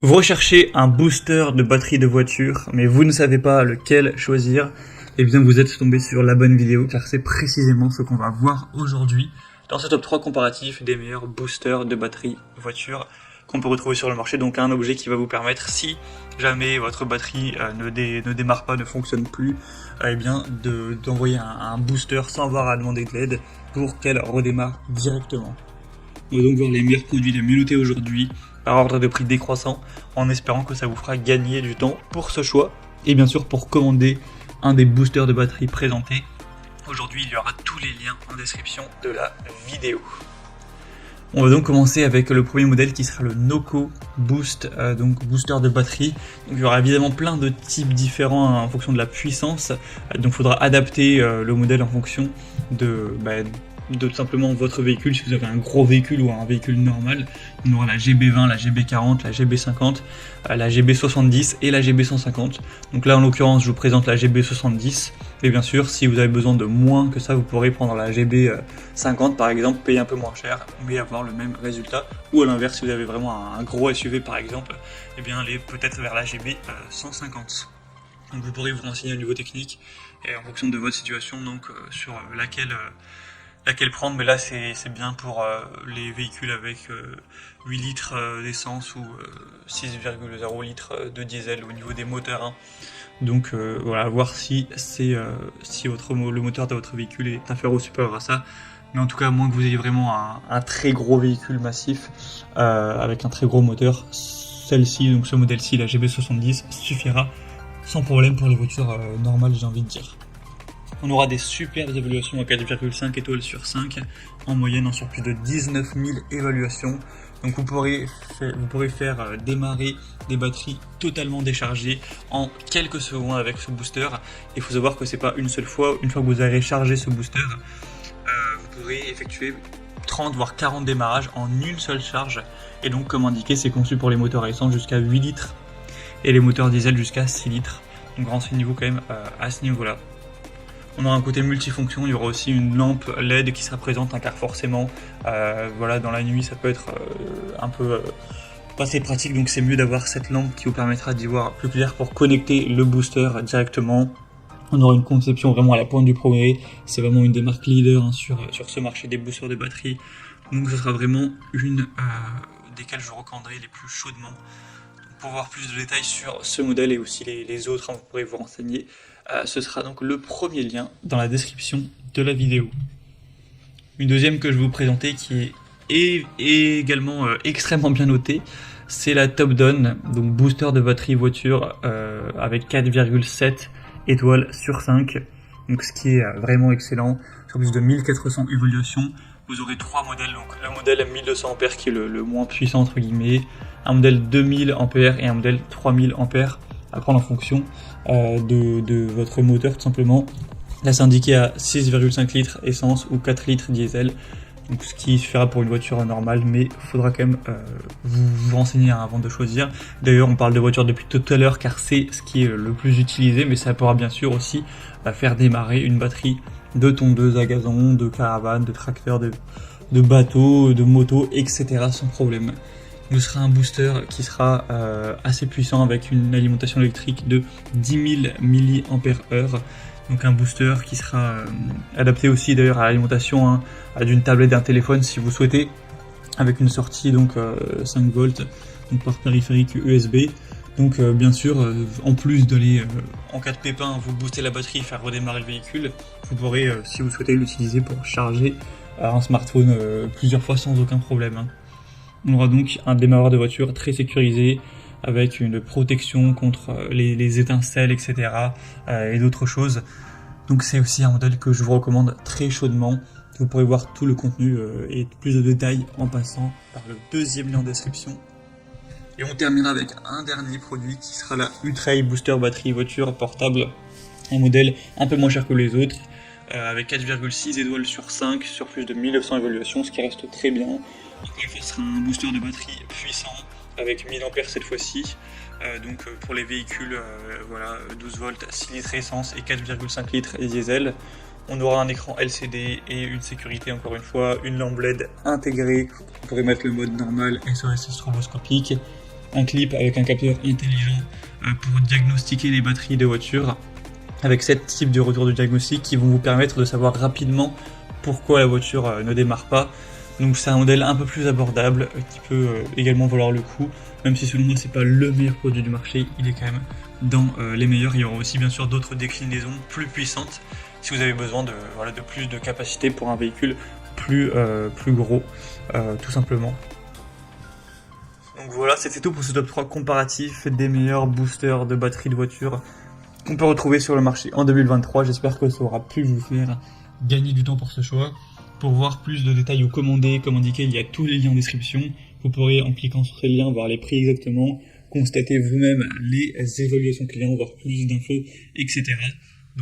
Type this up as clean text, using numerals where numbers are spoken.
Vous recherchez un booster de batterie de voiture, mais vous ne savez pas lequel choisir, et bien vous êtes tombé sur la bonne vidéo, car c'est précisément ce qu'on va voir aujourd'hui dans ce top 3 comparatif des meilleurs boosters de batterie voiture qu'on peut retrouver sur le marché. Donc un objet qui va vous permettre, si jamais votre batterie ne démarre pas, ne fonctionne plus, eh bien d'envoyer un booster sans avoir à demander de l'aide pour qu'elle redémarre directement. On va donc voir les meilleurs produits les mieux notés aujourd'hui, par ordre de prix décroissant, en espérant que ça vous fera gagner du temps pour ce choix. Et bien sûr, pour commander un des boosters de batterie présentés, aujourd'hui il y aura tous les liens en description de la vidéo. On va donc commencer avec le premier modèle qui sera le Noco Boost, donc booster de batterie. Donc il y aura évidemment plein de types différents en fonction de la puissance, donc il faudra adapter le modèle en fonction de tout simplement votre véhicule. Si vous avez un gros véhicule ou un véhicule normal, on aura la GB20, la GB40, la GB50, la GB70 et la GB150. Donc là en l'occurrence je vous présente la GB70, et bien sûr si vous avez besoin de moins que ça, vous pourrez prendre la GB50 par exemple, payer un peu moins cher mais avoir le même résultat, ou à l'inverse si vous avez vraiment un gros SUV par exemple, et bien aller peut-être vers la GB150. Donc vous pourrez vous renseigner au niveau technique et en fonction de votre situation, donc sur laquelle prendre, mais là c'est bien pour les véhicules avec 8 litres d'essence ou 6,0 litres de diesel au niveau des moteurs, hein. Donc voilà, voir si le moteur de votre véhicule est inférieur ou supérieur à ça. Mais en tout cas, à moins que vous ayez vraiment un très gros véhicule massif avec un très gros moteur, donc ce modèle-ci, la GB70, suffira sans problème pour les voitures normales, j'ai envie de dire. On aura des superbes évaluations à 4,5 étoiles sur 5, en moyenne sur plus de 19 000 évaluations. Donc vous pourrez faire démarrer des batteries totalement déchargées en quelques secondes avec ce booster. Il faut savoir que c'est pas une seule fois, une fois que vous avez chargé ce booster, vous pourrez effectuer 30 voire 40 démarrages en une seule charge. Et donc comme indiqué, c'est conçu pour les moteurs à essence jusqu'à 8 litres et les moteurs diesel jusqu'à 6 litres. Donc renseignez-vous quand même à ce niveau-là. On aura un côté multifonction, il y aura aussi une lampe LED qui sera présente, car forcément, dans la nuit ça peut être un peu pas très pratique, donc c'est mieux d'avoir cette lampe qui vous permettra d'y voir plus clair pour connecter le booster directement. On aura une conception vraiment à la pointe du progrès, c'est vraiment une des marques leaders sur ce marché des boosters de batterie, donc ce sera vraiment une desquelles je recommanderai les plus chaudement. Pour voir plus de détails sur ce modèle et aussi les autres, vous pourrez vous renseigner. Ce sera donc le premier lien dans la description de la vidéo. Une deuxième que je vais vous présenter qui est également extrêmement bien notée, c'est la Top Down, donc booster de batterie voiture avec 4,7 étoiles sur 5, donc ce qui est vraiment excellent, sur plus de 1400 évaluations. Vous aurez trois modèles, donc le modèle 1200 A qui est le moins puissant entre guillemets, un modèle 2000 A et un modèle 3000 A à prendre en fonction de votre moteur tout simplement. Là c'est indiqué à 6,5 litres essence ou 4 litres diesel, donc ce qui suffira pour une voiture normale, mais il faudra quand même vous renseigner avant de choisir. D'ailleurs on parle de voiture depuis tout à l'heure car c'est ce qui est le plus utilisé, mais ça pourra bien sûr aussi faire démarrer une batterie de tondeuse à gazon, de caravane, de tracteur, de bateau, de moto, etc. sans problème. Ce sera un booster qui sera assez puissant avec une alimentation électrique de 10 000 mAh. Donc un booster qui sera adapté aussi d'ailleurs à l'alimentation d'une tablette, d'un téléphone si vous souhaitez, avec une sortie donc 5 volts donc par périphérique USB. Donc bien sûr, en plus d'aller en cas de pépin vous booster la batterie et faire redémarrer le véhicule, vous pourrez si vous souhaitez l'utiliser pour charger un smartphone plusieurs fois sans aucun problème. On aura donc un démarreur de voiture très sécurisé avec une protection contre les étincelles, etc. Et d'autres choses. Donc c'est aussi un modèle que je vous recommande très chaudement. Vous pourrez voir tout le contenu et plus de détails en passant par le deuxième lien en description. Et on terminera avec un dernier produit qui sera la Ultra Booster batterie voiture portable. Un modèle un peu moins cher que les autres, avec 4,6 étoiles sur 5 sur plus de 1900 évaluations, ce qui reste très bien. Encore une fois, ce sera un booster de batterie puissant avec 1000 A cette fois-ci. Donc pour les véhicules 12 volts, 6 litres essence et 4,5 litres et diesel. On aura un écran LCD et une sécurité encore une fois, une lampe LED intégrée. Vous pourrez mettre le mode normal SOS stroboscopique. un clip avec un capteur intelligent pour diagnostiquer les batteries de voiture, avec 7 types de retour de diagnostic qui vont vous permettre de savoir rapidement pourquoi la voiture ne démarre pas. Donc c'est un modèle un peu plus abordable qui peut également valoir le coup, même si selon moi c'est pas le meilleur produit du marché, il est quand même dans les meilleurs. Il y aura aussi bien sûr d'autres déclinaisons plus puissantes si vous avez besoin de plus de capacité pour un véhicule plus gros, tout simplement. Donc voilà, c'était tout pour ce top 3 comparatif des meilleurs boosters de batterie de voiture qu'on peut retrouver sur le marché en 2023. J'espère que ça aura pu vous faire gagner du temps pour ce choix. Pour voir plus de détails ou commander, comme indiqué, il y a tous les liens en description. Vous pourrez, en cliquant sur ces liens, voir les prix exactement, constater vous-même les évaluations clients, voir plus d'infos, etc.